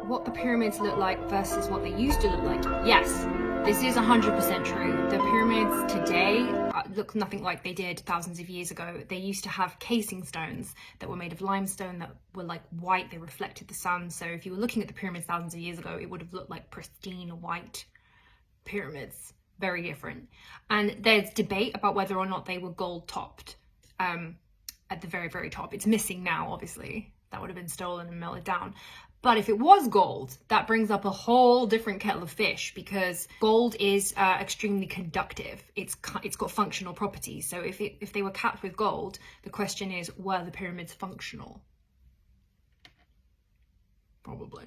what the pyramids look like versus what they used to look like. Yes, this is 100% true. The pyramids today look nothing like they did thousands of years ago. They used to have casing stones that were made of limestone that were like white. They reflected the sun. So if you were looking at the pyramids thousands of years ago, it would have looked like pristine white pyramids. Very different. And there's debate about whether or not they were gold topped at the very, very top. It's missing now, obviously. That would have been stolen and melted down. But if it was gold, that brings up a whole different kettle of fish, because gold is extremely conductive. It's got functional properties. So if they were capped with gold, the question is, were the pyramids functional? Probably.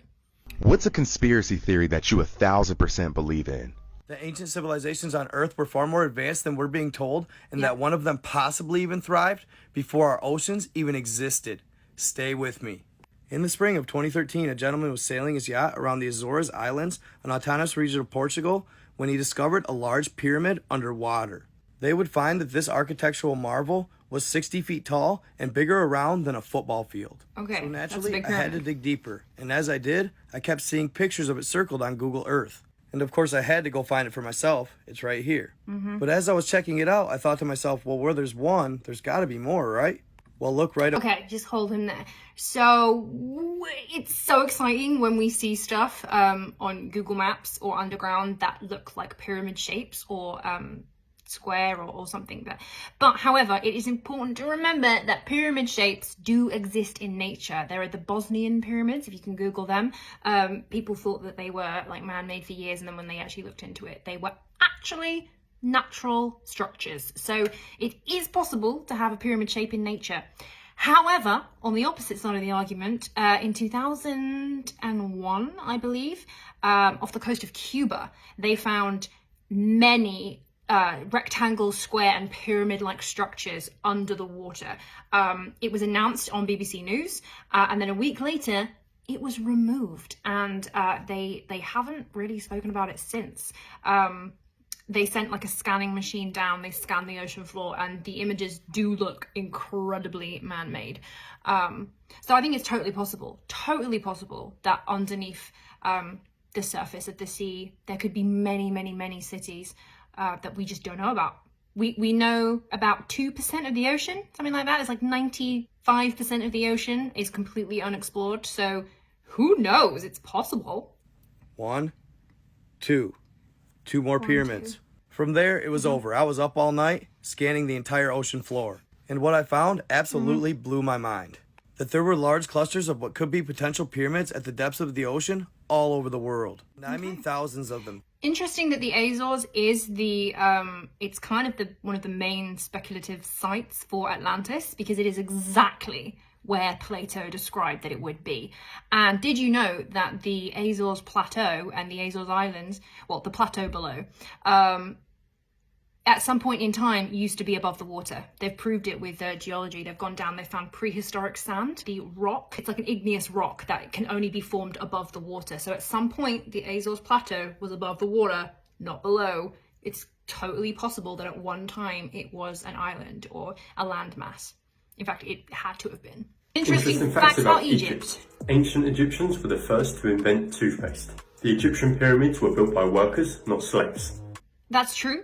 What's a conspiracy theory that you 1,000% believe in? The ancient civilizations on Earth were far more advanced than we're being told, and that one of them possibly even thrived before our oceans even existed. Stay with me. In the spring of 2013, a gentleman was sailing his yacht around the Azores Islands, an autonomous region of Portugal, when he discovered a large pyramid underwater. They would find that this architectural marvel was 60 feet tall and bigger around than a football field. Okay, so naturally, that's a big I had to pyramid. dig deeper, and as I did, I kept seeing pictures of it circled on Google Earth. And of course, I had to go find it for myself. It's right here. But as I was checking it out, I thought to myself, well, where there's one, there's got to be more, right? Well, look right up. Okay, just hold him there. So it's so exciting when we see stuff on Google Maps or underground that look like pyramid shapes or square or something. But however, it is important to remember that pyramid shapes do exist in nature. There are the Bosnian pyramids, if you can Google them. People thought that they were like man-made for years, and then when they actually looked into it, they were actually natural structures. So it is possible to have a pyramid shape in nature. However, on the opposite side of the argument, in 2001, I believe, off the coast of Cuba, they found many rectangle, square and pyramid-like structures under the water. It was announced on BBC News, and then a week later it was removed, and they haven't really spoken about it since. They sent like a scanning machine down, they scanned the ocean floor, and the images do look incredibly man-made. So I think it's totally possible that underneath the surface of the sea, there could be many, many, many cities that we just don't know about. We know about 2% of the ocean, something like that. It's like 95% of the ocean is completely unexplored. So who knows? It's possible. Two more pyramids. From there, it was over. I was up all night scanning the entire ocean floor. And what I found absolutely blew my mind. That there were large clusters of what could be potential pyramids at the depths of the ocean all over the world. And I mean thousands of them. Interesting that the Azores is the it's kind of one of the main speculative sites for Atlantis, because it is exactly where Plato described that it would be. And did you know that the Azores Plateau and the Azores Islands, well, the plateau below, at some point in time used to be above the water? They've proved it with geology. They've gone down, they found prehistoric sand. The rock, it's like an igneous rock that can only be formed above the water. So at some point, the Azores Plateau was above the water, not below. It's totally possible that at one time it was an island or a landmass. In fact, it had to have been. Interesting facts about Egypt. Ancient Egyptians were the first to invent toothpaste. The Egyptian pyramids were built by workers, not slaves. That's true.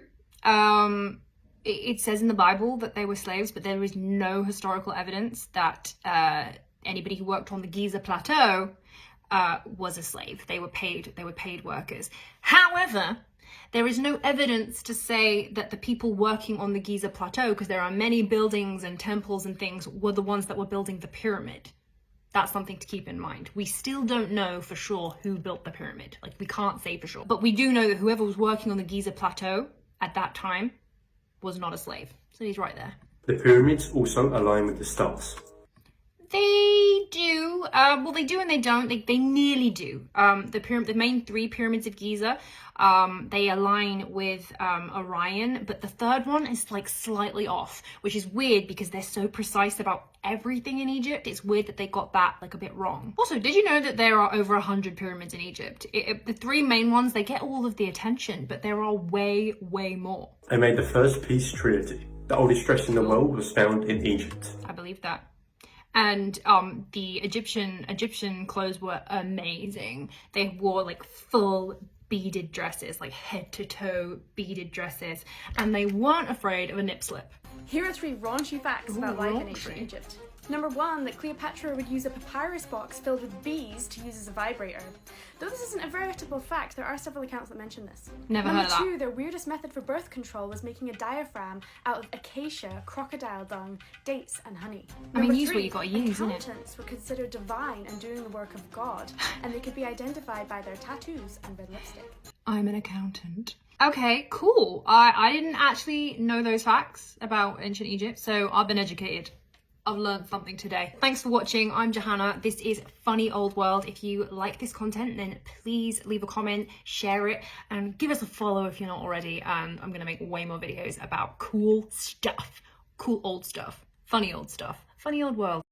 It says in the Bible that they were slaves, but there is no historical evidence that anybody who worked on the Giza Plateau was a slave. They were paid workers. However, there is no evidence to say that the people working on the Giza Plateau, because there are many buildings and temples and things, were the ones that were building the pyramid. That's something to keep in mind. We still don't know for sure who built the pyramid. Like, we can't say for sure. But we do know that whoever was working on the Giza Plateau at that time was not a slave. So he's right there. The pyramids also align with the stars. They do. Well, they do and they don't. They nearly do. The main three pyramids of Giza, they align with Orion, but the third one is like slightly off, which is weird because they're so precise about everything in Egypt. It's weird that they got that like a bit wrong. Also, did you know that there are over 100 pyramids in Egypt? The three main ones, they get all of the attention, but there are way, way more. They made the first peace treaty. The oldest dress in the world was found in Egypt. I believe that. And the Egyptian clothes were amazing. They wore like full beaded dresses, like head to toe beaded dresses, and they weren't afraid of a nip slip. Here are 3 raunchy facts about life in raunchy. ancient Egypt. Number 1, that Cleopatra would use a papyrus box filled with bees to use as a vibrator. Though this isn't a veritable fact, there are several accounts that mention this. Never heard of that. Number 2, their weirdest method for birth control was making a diaphragm out of acacia, crocodile dung, dates, and honey. I mean, Number use what 3, you gotta use, innit? accountants were considered divine and doing the work of God, and they could be identified by their tattoos and red lipstick. I'm an accountant. Okay, cool. I didn't actually know those facts about ancient Egypt, so I've been educated. I've learned something today. Thanks for watching. I'm Johanna. This is Funny Old World. If you like this content, then please leave a comment, share it, and give us a follow if you're not already. And I'm gonna make way more videos about cool stuff, cool old stuff, funny old stuff, funny old world.